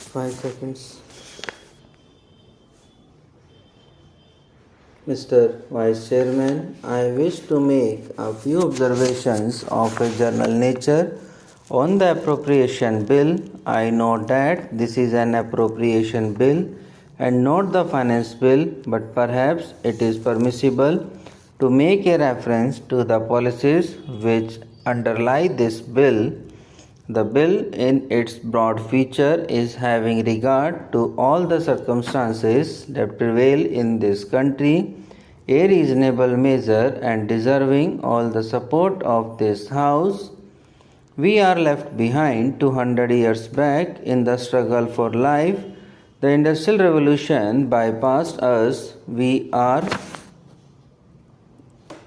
5 seconds. Mr. Vice Chairman, I wish to make a few observations of a general nature on the appropriation bill. I know that this is an appropriation bill and not the finance bill, but perhaps it is permissible to make a reference to the policies which underlie this bill. The bill, in its broad feature, is having regard to all the circumstances that prevail in this country, a reasonable measure and deserving all the support of this House. We are left behind 200 years back in the struggle for life. The Industrial Revolution bypassed us. We are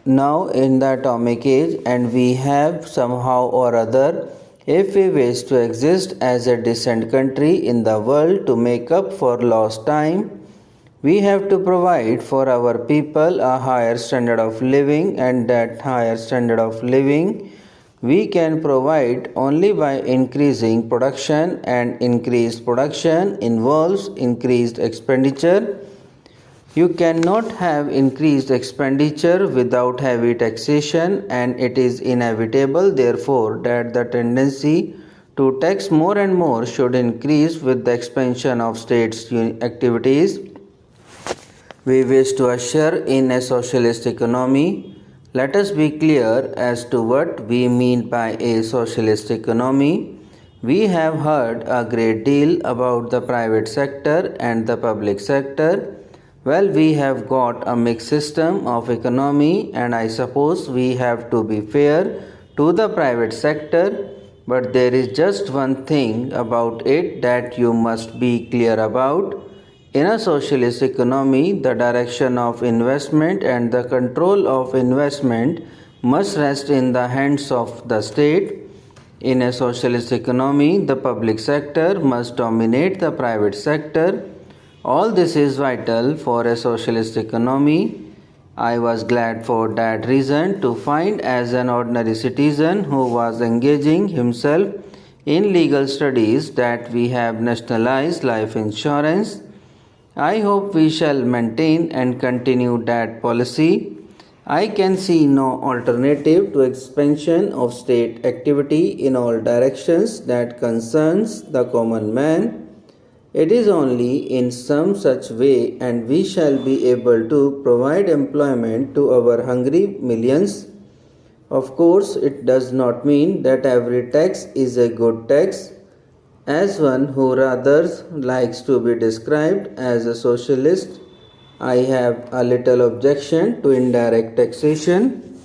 now in the atomic age, and we have somehow or other, if we wish to exist as a decent country in the world, to make up for lost time, we have to provide for our people a higher standard of living, and that higher standard of living we can provide only by increasing production, and increased production involves increased expenditure. You cannot have increased expenditure without heavy taxation, and it is inevitable, therefore, that the tendency to tax more and more should increase with the expansion of states' activities. We wish to usher in a socialist economy. Let us be clear as to what we mean by a socialist economy. We have heard a great deal about the private sector and the public sector. Well, we have got a mixed system of economy, and I suppose we have to be fair to the private sector, but there is just one thing about it that you must be clear about. In a socialist economy, the direction of investment and the control of investment must rest in the hands of the state. In a socialist economy, the public sector must dominate the private sector. All this is vital for a socialist economy. I was glad for that reason to find, as an ordinary citizen who was engaging himself in legal studies, that we have nationalized life insurance. I hope we shall maintain and continue that policy. I can see no alternative to expansion of state activity in all directions that concerns the common man. It is only in some such way, and we shall be able to provide employment to our hungry millions. Of course, it does not mean that every tax is a good tax. As one who rather likes to be described as a socialist, I have a little objection to indirect taxation.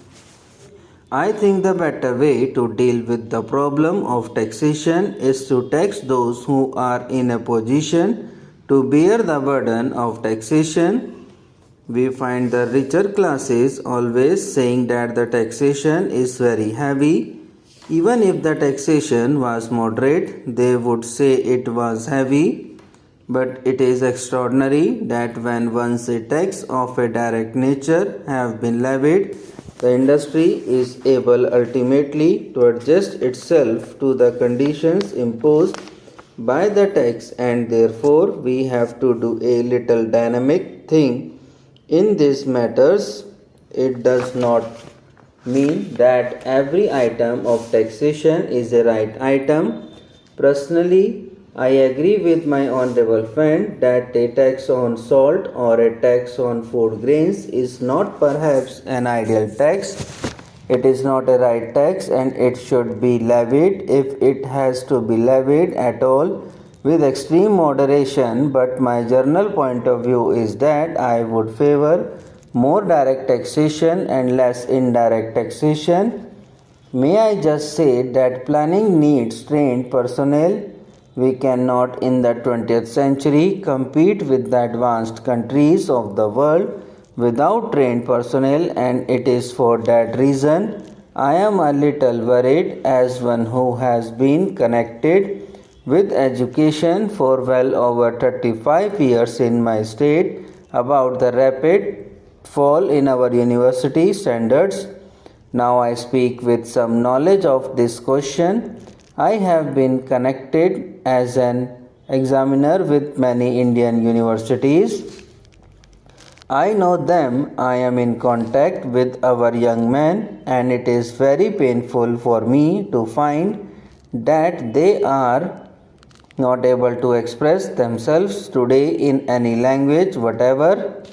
I think the better way to deal with the problem of taxation is to tax those who are in a position to bear the burden of taxation. We find the richer classes always saying that the taxation is very heavy. Even if the taxation was moderate, they would say it was heavy. But it is extraordinary that when once a tax of a direct nature have been levied, the industry is able ultimately to adjust itself to the conditions imposed by the tax, and therefore we have to do a little dynamic thing in these matters. It does not mean that every item of taxation is a right item. Personally, I agree with my honorable friend that a tax on salt or a tax on food grains is not perhaps an ideal tax. It is not a right tax, and it should be levied, if it has to be levied at all, with extreme moderation. But my general point of view is that I would favor more direct taxation and less indirect taxation. May I just say that planning needs trained personnel. We cannot in the 20th century compete with the advanced countries of the world without trained personnel, and it is for that reason I am a little worried, as one who has been connected with education for well over 35 years in my state, about the rapid fall in our university standards. Now I speak with some knowledge of this question. I have been connected as an examiner with many Indian universities. I know them, I am in contact with our young men, and it is very painful for me to find that they are not able to express themselves today in any language whatever.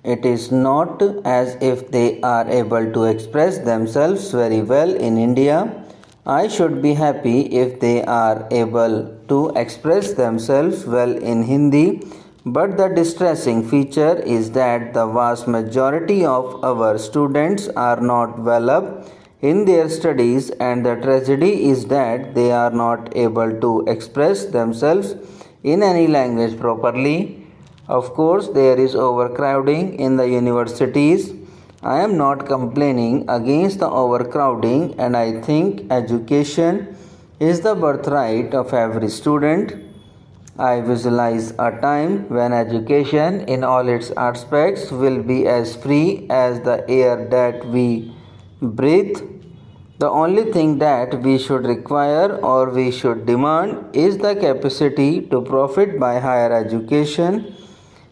It is not as if they are able to express themselves very well in India. I should be happy if they are able to express themselves well in Hindi, but the distressing feature is that the vast majority of our students are not well up in their studies, and the tragedy is that they are not able to express themselves in any language properly. Of course, there is overcrowding in the universities. I am not complaining against the overcrowding, and I think education is the birthright of every student. I visualize a time when education in all its aspects will be as free as the air that we breathe. The only thing that we should require or we should demand is the capacity to profit by higher education.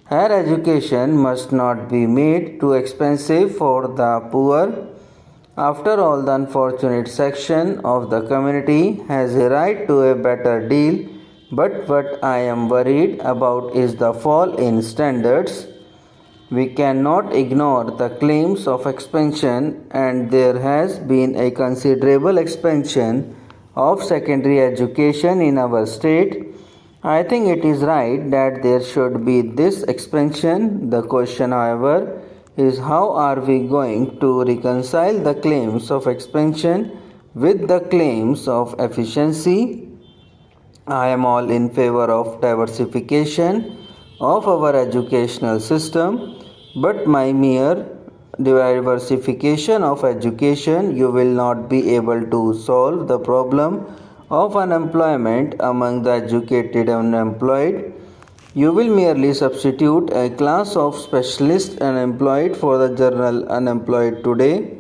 Higher education must not be made too expensive for the poor. After all, the unfortunate section of the community has a right to a better deal, but what I am worried about is the fall in standards. We cannot ignore the claims of expansion, and there has been a considerable expansion of secondary education in our state. I think it is right that there should be this expansion. The question, however, is how are we going to reconcile the claims of expansion with the claims of efficiency? I am all in favor of diversification of our educational system, but my mere diversification of education, you will not be able to solve the problem of unemployment among the educated and unemployed. You will merely substitute a class of specialist unemployed for the general unemployed today.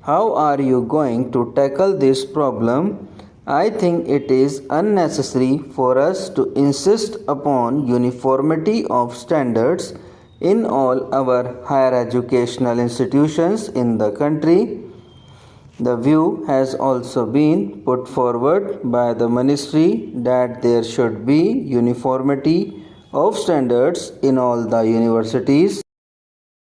How are you going to tackle this problem? I think it is unnecessary for us to insist upon uniformity of standards in all our higher educational institutions in the country. The view has also been put forward by the ministry that there should be uniformity of standards in all the universities.